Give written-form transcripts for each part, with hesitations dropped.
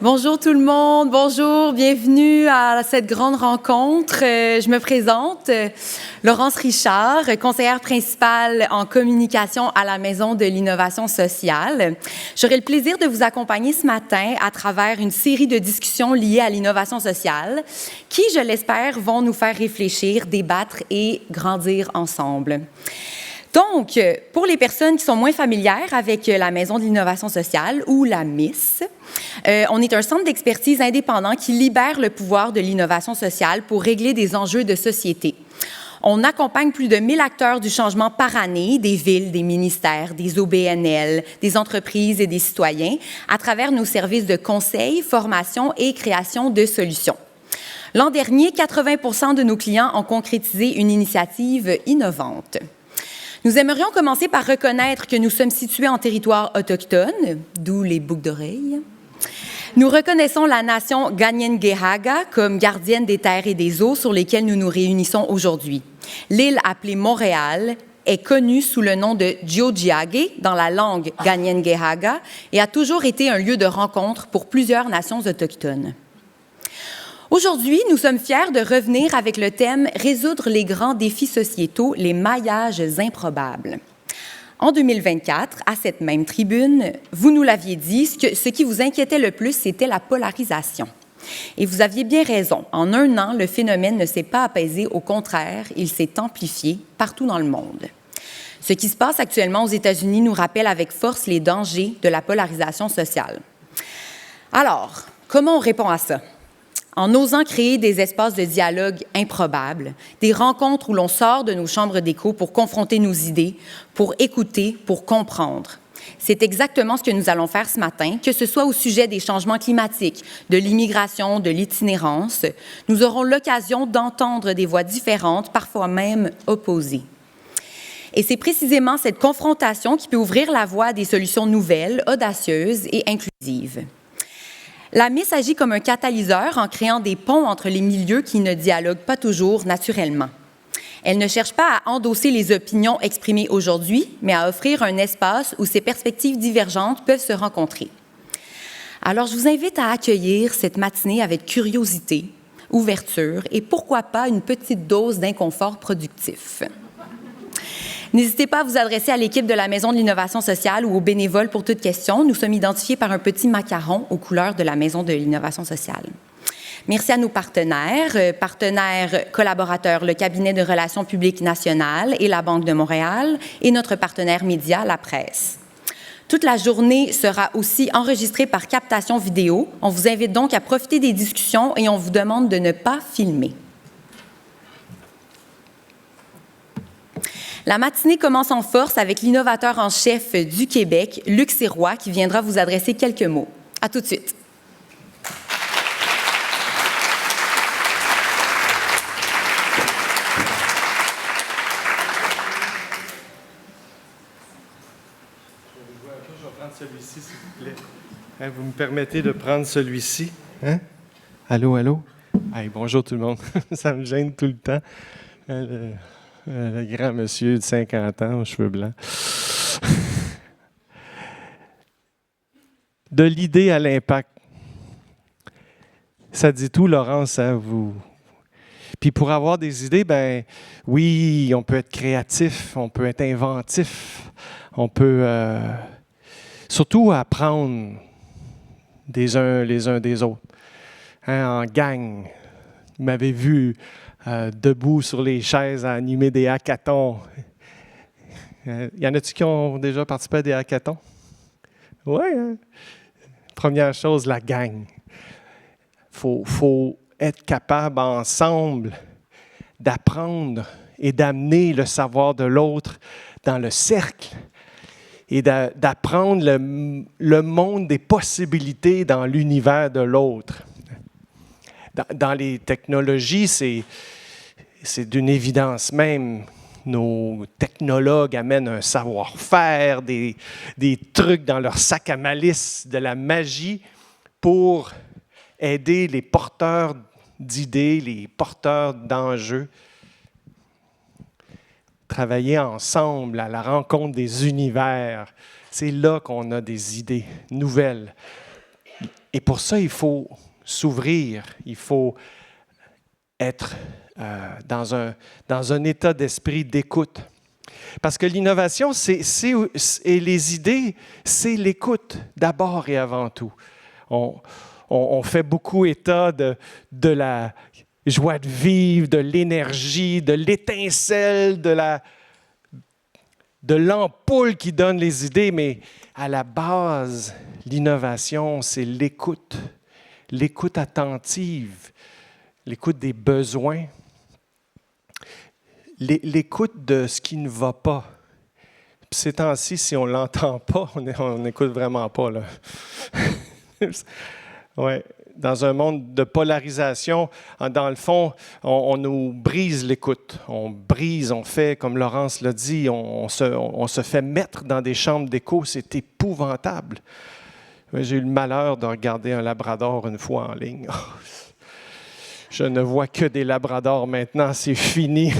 Bonjour tout le monde, bonjour, bienvenue à cette grande rencontre. Je me présente, Laurence Richard, conseillère principale en communication à la Maison de l'innovation sociale. J'aurai le plaisir de vous accompagner ce matin à travers une série de discussions liées à l'innovation sociale qui, je l'espère, vont nous faire réfléchir, débattre et grandir ensemble. Donc, pour les personnes qui sont moins familières avec la Maison de l'innovation sociale ou la MIS, on est un centre d'expertise indépendant qui libère le pouvoir de l'innovation sociale pour régler des enjeux de société. On accompagne plus de 1000 acteurs du changement par année, des villes, des ministères, des OBNL, des entreprises et des citoyens, à travers nos services de conseil, formation et création de solutions. L'an dernier, 80% de nos clients ont concrétisé une initiative innovante. Nous aimerions commencer par reconnaître que nous sommes situés en territoire autochtone, d'où les boucles d'oreilles. Nous reconnaissons la nation Kanien'kehá:ka comme gardienne des terres et des eaux sur lesquelles nous nous réunissons aujourd'hui. L'île appelée Montréal est connue sous le nom de Tiohtià:ke dans la langue Kanien'kehá:ka et a toujours été un lieu de rencontre pour plusieurs nations autochtones. Aujourd'hui, nous sommes fiers de revenir avec le thème « Résoudre les grands défis sociétaux, les maillages improbables ». En 2024, à cette même tribune, vous nous l'aviez dit, ce qui vous inquiétait le plus, c'était la polarisation. Et vous aviez bien raison. En un an, le phénomène ne s'est pas apaisé. Au contraire, il s'est amplifié partout dans le monde. Ce qui se passe actuellement aux États-Unis nous rappelle avec force les dangers de la polarisation sociale. Alors, comment on répond à ça? En osant créer des espaces de dialogue improbables, des rencontres où l'on sort de nos chambres d'écho pour confronter nos idées, pour écouter, pour comprendre. C'est exactement ce que nous allons faire ce matin, que ce soit au sujet des changements climatiques, de l'immigration, de l'itinérance. Nous aurons l'occasion d'entendre des voix différentes, parfois même opposées. Et c'est précisément cette confrontation qui peut ouvrir la voie à des solutions nouvelles, audacieuses et inclusives. La MIS agit comme un catalyseur en créant des ponts entre les milieux qui ne dialoguent pas toujours naturellement. Elle ne cherche pas à endosser les opinions exprimées aujourd'hui, mais à offrir un espace où ces perspectives divergentes peuvent se rencontrer. Alors, je vous invite à accueillir cette matinée avec curiosité, ouverture et pourquoi pas une petite dose d'inconfort productif. N'hésitez pas à vous adresser à l'équipe de la Maison de l'innovation sociale ou aux bénévoles pour toute question. Nous sommes identifiés par un petit macaron aux couleurs de la Maison de l'innovation sociale. Merci à nos partenaires collaborateurs, le Cabinet de relations publiques nationales et la Banque de Montréal, et notre partenaire média, la presse. Toute la journée sera aussi enregistrée par captation vidéo. On vous invite donc à profiter des discussions et on vous demande de ne pas filmer. La matinée commence en force avec l'innovateur en chef du Québec, Luc Sirois, qui viendra vous adresser quelques mots. À tout de suite. Je vais prendre celui-ci, s'il vous plaît. Vous me permettez de prendre celui-ci? Hein? Allô, allô? Hey, bonjour tout le monde. Ça me gêne tout le temps. Le grand monsieur de 50 ans aux cheveux blancs. De l'idée à l'impact. Ça dit tout, Laurence, hein, vous. Puis pour avoir des idées, ben oui, on peut être créatif, on peut être inventif, on peut surtout apprendre les uns des autres, hein, en gang. Vous m'avez vu debout sur les chaises à animer des hackathons. Y en a-t-il qui ont déjà participé à des hackathons? Oui. Hein? Première chose, la gang. Faut être capable ensemble d'apprendre et d'amener le savoir de l'autre dans le cercle et d'apprendre le monde des possibilités dans l'univers de l'autre. Dans les technologies, c'est d'une évidence même. Nos technologues amènent un savoir-faire, des trucs dans leur sac à malice, de la magie pour aider les porteurs d'idées, les porteurs d'enjeux. Travailler ensemble à la rencontre des univers, c'est là qu'on a des idées nouvelles. Et pour ça, il faut s'ouvrir, il faut être dans un état d'esprit d'écoute. Parce que l'innovation et les idées, c'est l'écoute d'abord et avant tout. On fait beaucoup état de la joie de vivre, de l'énergie, de l'étincelle, de l'ampoule qui donne les idées, mais à la base, l'innovation, c'est l'écoute attentive, l'écoute des besoins, l'écoute de ce qui ne va pas. Puis ces temps-ci, si on ne l'entend pas, on n'écoute vraiment pas, là. Ouais. Dans un monde de polarisation, dans le fond, on nous brise l'écoute. On fait, comme Laurence l'a dit, on se fait mettre dans des chambres d'écho. C'est épouvantable. J'ai eu le malheur de regarder un labrador une fois en ligne. Je ne vois que des labradors maintenant, c'est fini.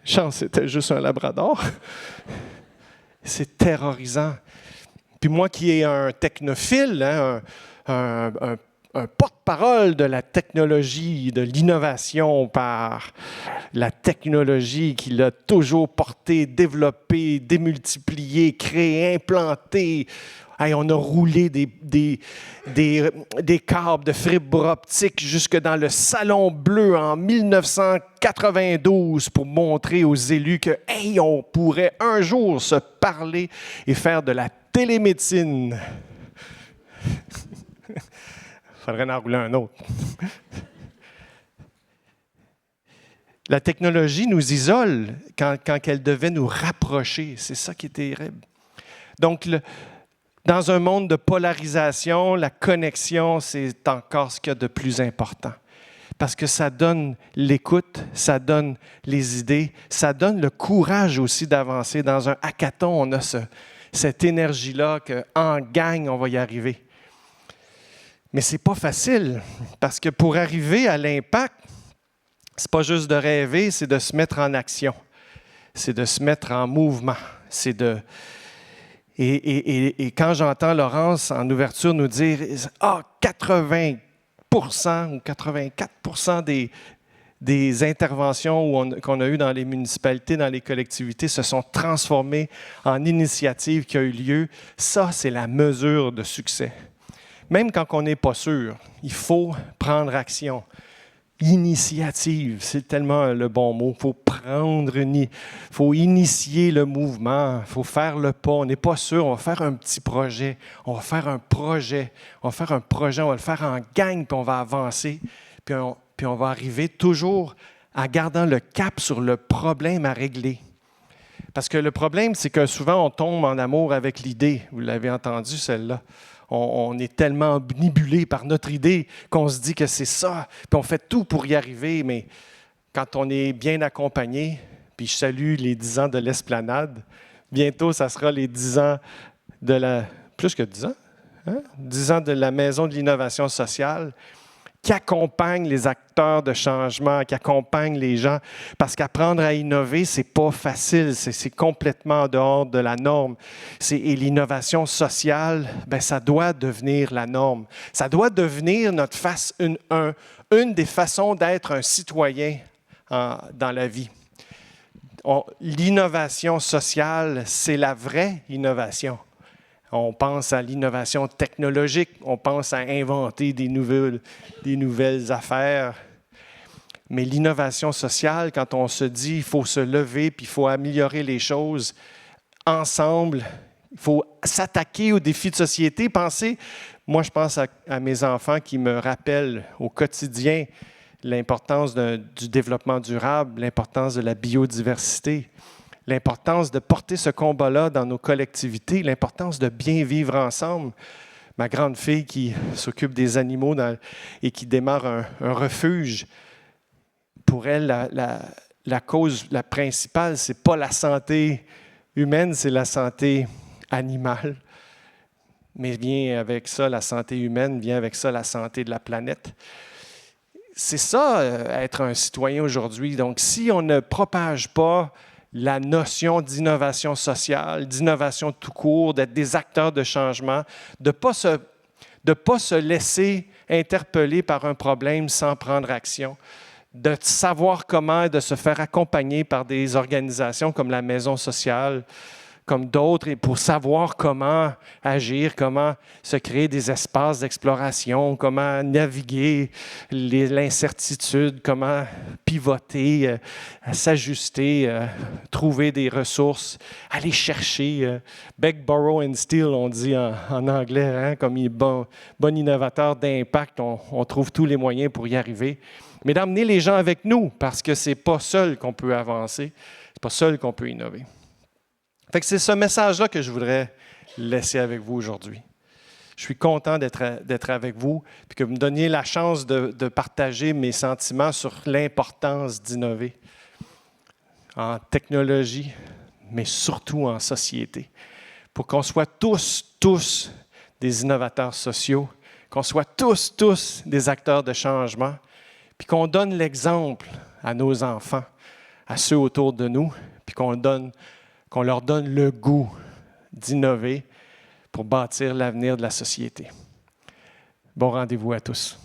Chance, c'était juste un labrador. C'est terrorisant. Puis moi qui est un technophile, hein, un porte-parole de la technologie, de l'innovation par la technologie qui l'a toujours porté, développé, démultiplié, créé, implanté. Hey, on a roulé des câbles de fibre optique jusque dans le Salon Bleu en 1992 pour montrer aux élus que, hey, on pourrait un jour se parler et faire de la télémédecine. Il faudrait en rouler un autre. La technologie nous isole quand elle devait nous rapprocher. C'est ça qui est terrible. Donc, dans un monde de polarisation, la connexion, c'est encore ce qu'il y a de plus important. Parce que ça donne l'écoute, ça donne les idées, ça donne le courage aussi d'avancer. Dans un hackathon, on a cette énergie-là qu'en gang, on va y arriver. Mais ce n'est pas facile, parce que pour arriver à l'impact, ce n'est pas juste de rêver, c'est de se mettre en action. C'est de se mettre en mouvement. Et quand j'entends Laurence en ouverture nous dire « 80% ou 84% des interventions qu'on a eues dans les municipalités, dans les collectivités, se sont transformées en initiatives qui ont eu lieu », ça, c'est la mesure de succès. Même quand on n'est pas sûr, il faut prendre action. Initiative, c'est tellement le bon mot. Il faut initier le mouvement, il faut faire le pas. On n'est pas sûr, on va faire un petit projet, on va faire un projet, on va le faire en gang, puis on va avancer, puis on va arriver toujours en gardant le cap sur le problème à régler. Parce que le problème, c'est que souvent, on tombe en amour avec l'idée. Vous l'avez entendu, celle-là. On est tellement omnibulé par notre idée qu'on se dit que c'est ça, puis on fait tout pour y arriver, mais quand on est bien accompagné, puis je salue les 10 ans de l'Esplanade, bientôt, ça sera les 10 ans plus que 10 ans, hein? 10 ans de la Maison de l'innovation sociale, qui accompagne les acteurs de changement, qui accompagne les gens. Parce qu'apprendre à innover, ce n'est pas facile, c'est complètement en dehors de la norme. Et l'innovation sociale, ça doit devenir la norme. Ça doit devenir une des façons d'être un citoyen dans la vie. L'innovation sociale, c'est la vraie innovation. On pense à l'innovation technologique, on pense à inventer des nouvelles affaires. Mais l'innovation sociale, quand on se dit qu'il faut se lever puis il faut améliorer les choses ensemble, il faut s'attaquer aux défis de société. Moi je pense à mes enfants qui me rappellent au quotidien l'importance du développement durable, l'importance de la biodiversité. L'importance de porter ce combat-là dans nos collectivités, l'importance de bien vivre ensemble. Ma grande fille qui s'occupe des animaux et qui démarre un refuge, pour elle, la cause la principale, ce n'est pas la santé humaine, c'est la santé animale. Mais vient avec ça, la santé humaine, vient avec ça, la santé de la planète. C'est ça, être un citoyen aujourd'hui. Donc, si on ne propage pas la notion d'innovation sociale, d'innovation tout court, d'être des acteurs de changement, de ne pas se laisser interpeller par un problème sans prendre action, de savoir comment, de se faire accompagner par des organisations comme la Maison sociale, comme d'autres, et pour savoir comment agir, comment se créer des espaces d'exploration, comment naviguer l'incertitude, comment pivoter, s'ajuster, trouver des ressources, aller chercher, beg, borrow and steal, on dit en anglais, hein, comme bon innovateur d'impact, on trouve tous les moyens pour y arriver. Mais d'emmener les gens avec nous, parce que ce n'est pas seul qu'on peut avancer, ce n'est pas seul qu'on peut innover. Fait que c'est ce message-là que je voudrais laisser avec vous aujourd'hui. Je suis content d'être avec vous et que vous me donniez la chance de partager mes sentiments sur l'importance d'innover en technologie, mais surtout en société, pour qu'on soit tous des innovateurs sociaux, qu'on soit tous des acteurs de changement, puis qu'on donne l'exemple à nos enfants, à ceux autour de nous, puis qu'on leur donne le goût d'innover pour bâtir l'avenir de la société. Bon rendez-vous à tous.